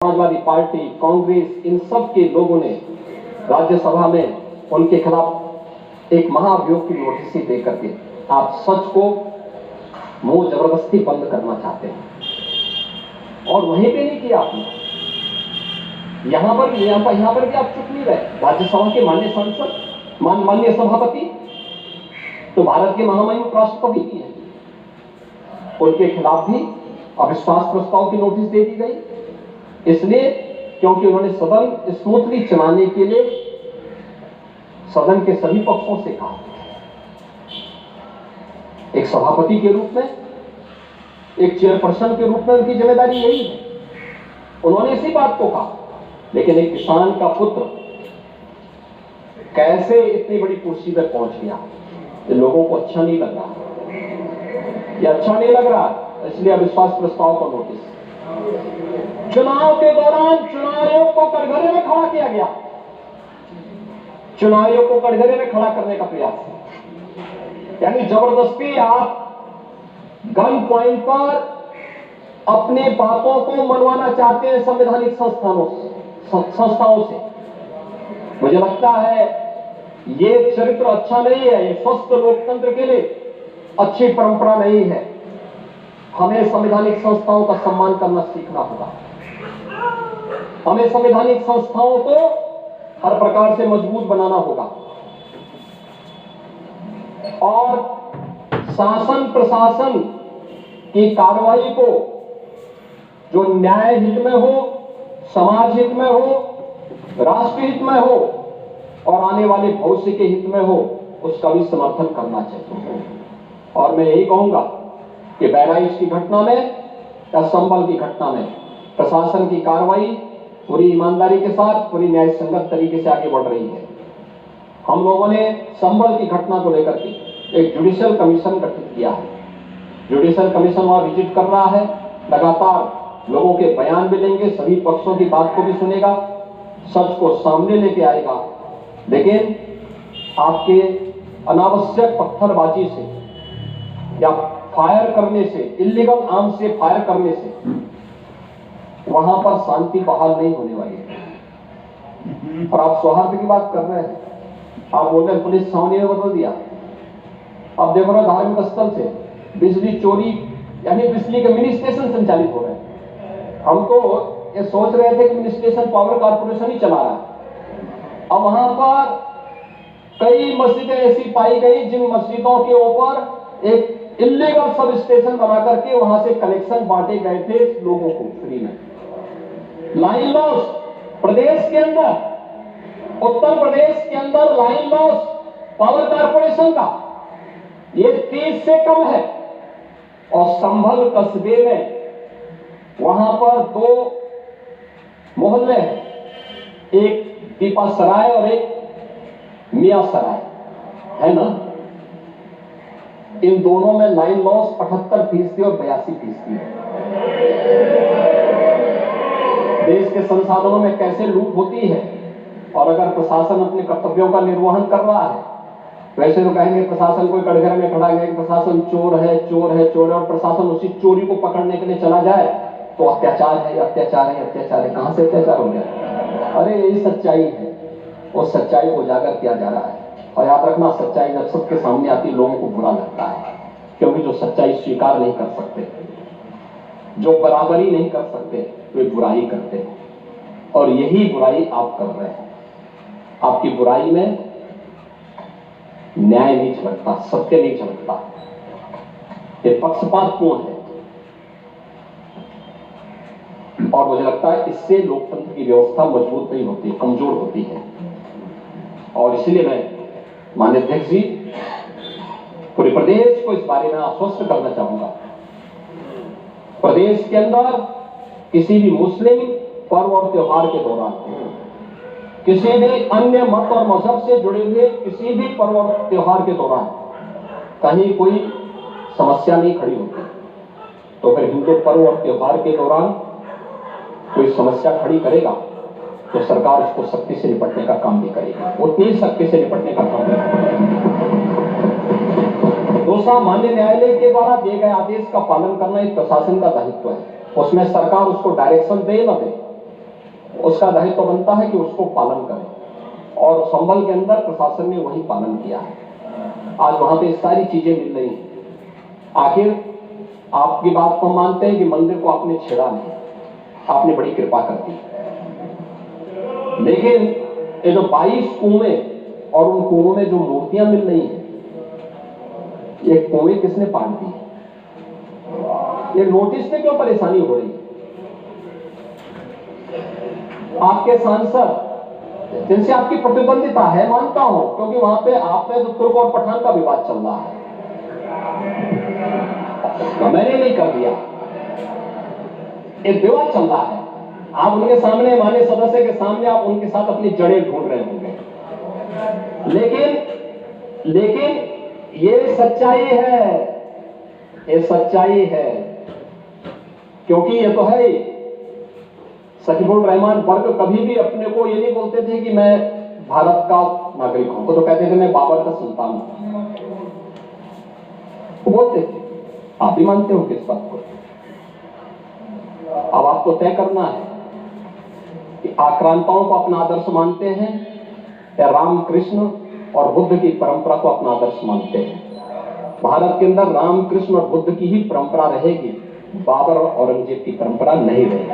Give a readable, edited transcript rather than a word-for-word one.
Samajwadi party, Congress, इन सब के लोगों ने राज्यसभा में उनके खिलाफ एक महाअभियोग की नोटिस दे करके आप सच को मुंह जबरदस्ती बंद करना चाहते हैं। और वहीं पे नहीं किया आपने, यहां पर भी आप चुप नहीं रहे। राज्यसभा के माननीय सांसद, माननीय सभापति तो भारत के महामहिम राष्ट्रपति भी हैं, उनके खिलाफ भी अविश्वास प्रस्ताव की नोटिस दे दी गई। इसलिए क्योंकि उन्होंने सदन स्मूथली चलाने के लिए सदन के सभी पक्षों से कहा। एक सभापति के रूप में, एक चेयरपर्सन के रूप में उनकी जिम्मेदारी यही है। उन्होंने इसी बात को कहा। लेकिन एक किसान का पुत्र कैसे इतनी बड़ी कुर्सी पर पहुंच गया, ये लोगों को अच्छा नहीं लग रहा। ये अच्छा नहीं लग रहा, इसलिए अविश्वास प्रस्ताव को नोटिस। चुनाव के दौरान चुनाव आयोग को कटघरे में खड़ा किया गया। चुनाव आयोग को कटघरे में खड़ा करने का प्रयास, यानी जबरदस्ती आप गन पॉइंट पर अपनी बातों को मनवाना चाहते हैं संवैधानिक संस्थाओं से। मुझे लगता है ये चरित्र अच्छा नहीं है, ये स्वस्थ लोकतंत्र के लिए अच्छी परंपरा नहीं है। हमें संवैधानिक संस्थाओं का सम्मान करना सीखना होगा। हमें संवैधानिक संस्थाओं को हर प्रकार से मजबूत बनाना होगा और शासन प्रशासन की कार्रवाई को जो न्याय हित में हो, समाज हित में हो, राष्ट्र हित में हो और आने वाले भविष्य के हित में हो, उसका भी समर्थन करना चाहिए। और मैं यही कहूंगा कि बहराइच की घटना में या संभल की घटना में प्रशासन की कार्रवाई पूरी ईमानदारी के साथ, पूरी न्याय संगत तरीके से आगे बढ़ रही है। हम लोगों ने संभल की घटना को लेकर के एक जुडिशियल कमीशन गठित किया है। जुडिशियल कमीशन वहां विजिट कर रहा है, लगातार लोगों के बयान भी लेंगे, सभी पक्षों की बात को भी सुनेगा, सच को सामने लेके आएगा। लेकिन आपके अनावश्यक पत्थरबाजी से या फायर करने से, इल्लीगल आर्म से फायर करने से वहां पर शांति बहाल नहीं होने वाली है। और आप सौहार्द की बात कर रहे हैं, आप बोल रहे हैं पुलिस छावनी में बदल दिया। अब देखो ना, धार्मिक स्थल से बिजली चोरी, यानी बिजली के मिनी स्टेशन संचालित हो रहे हैं। हम तो ये सोच रहे थे कि मिनी स्टेशन पावर कारपोरेशन ही चला रहा है। अब वहां पर कई मस्जिदें ऐसी पाई गई जिन मस्जिदों के ऊपर एक इल्लीगल सब स्टेशन बना करके वहां से कनेक्शन बांटे गए थे लोगों को फ्री में। लाइन लॉस प्रदेश के अंदर, उत्तर प्रदेश के अंदर लाइन लॉस पावर कारपोरेशन का ये 30 से कम है। और संभल कस्बे में वहां पर 2 मोहल्ले हैं, एक दीपा सराय और एक मियां सराय है ना। इन दोनों में लाइन लॉस 78% और 82% है। देश के संसाधनों में कैसे लूट होती है। और अगर प्रशासन अपने कर्तव्यों का निर्वहन कर रहा है, वैसे तो कहेंगे प्रशासन को कटघरे में खड़ा है कि प्रशासन चोर है, चोर है, चोर है, और प्रशासन उसी चोरी को पकड़ने के लिए चला जाए तो अत्याचार है, अत्याचार है, अत्याचार है। कहां से अत्याचार हो गया? अरे यही सच्चाई है, उस सच्चाई को उजागर किया जा रहा है। और याद रखना, सच्चाई जब सबके सामने आती है लोगों को बुरा लगता है, क्योंकि जो सच्चाई स्वीकार नहीं कर सकते, जो बराबरी नहीं कर सकते, वे बुराई करते हैं। और यही बुराई आप कर रहे हैं। आपकी बुराई में न्याय नहीं झलकता, सत्य नहीं झलकता, ये पक्षपातपूर्ण है। और मुझे लगता है इससे लोकतंत्र की व्यवस्था मजबूत नहीं होती, कमजोर होती है। और इसलिए मैं माननीय अध्यक्ष जी, पूरे प्रदेश को इस बारे में आश्वस्त करना चाहूंगा। प्रदेश के अंदर किसी भी मुस्लिम पर्व और त्योहार के दौरान, किसी भी अन्य मत और मजहब से जुड़े हुए किसी भी पर्व और त्योहार के दौरान कहीं कोई समस्या नहीं खड़ी होती, तो फिर हिंदू पर्व और त्योहार के दौरान कोई समस्या खड़ी करेगा तो सरकार उसको सख्ती से निपटने का काम भी करेगी, उतनी सख्ती से निपटने का काम भी करेगी। दूसरा, माननीय न्यायालय के द्वारा दिए गए आदेश का पालन करना एक प्रशासन का दायित्व है। उसमें सरकार उसको डायरेक्शन दे न दे, उसका दायित्व बनता है कि उसको पालन करें, और संभल के अंदर प्रशासन ने वही पालन किया है। आज वहां पे सारी चीजें मिल रही हैं। आखिर आपकी बात को मानते हैं कि मंदिर को आपने छेड़ा नहीं, आपने बड़ी कृपा कर दी, लेकिन ये जो 22 कुएं और उन कुओं में जो मूर्तियां मिल रही हैं, ये कुएं किसने पाट दी? ये नोटिस में क्यों परेशानी हो रही? आपके सांसद जिनसे आपकी प्रतिद्वंदिता है, मानता हूं, क्योंकि वहां पे आपने तो तुर्क और पठान का विवाद चल रहा है, मैंने नहीं कर दिया, एक विवाद चल रहा है। आप उनके सामने, माननीय सदस्य के सामने, आप उनके साथ अपनी जड़ें ढूंढ रहे होंगे, लेकिन ये सच्चाई है, ये सच्चाई है, क्योंकि ये तो है ही। सकीबुर रहमान वर्ग कभी भी अपने को ये नहीं बोलते थे कि मैं भारत का नागरिक हूं, वो तो कहते थे मैं बाबर का संतान हूं, वो बोलते थे। आप भी मानते हो किस बात को? अब आपको तय करना है कि आक्रांताओं को अपना आदर्श मानते हैं या रामकृष्ण और बुद्ध की परंपरा को अपना आदर्श मानते हैं। भारत के अंदर रामकृष्ण और बुद्ध की ही परंपरा रहेगी, बाबर और औरंगजेब की परंपरा नहीं रहेगी।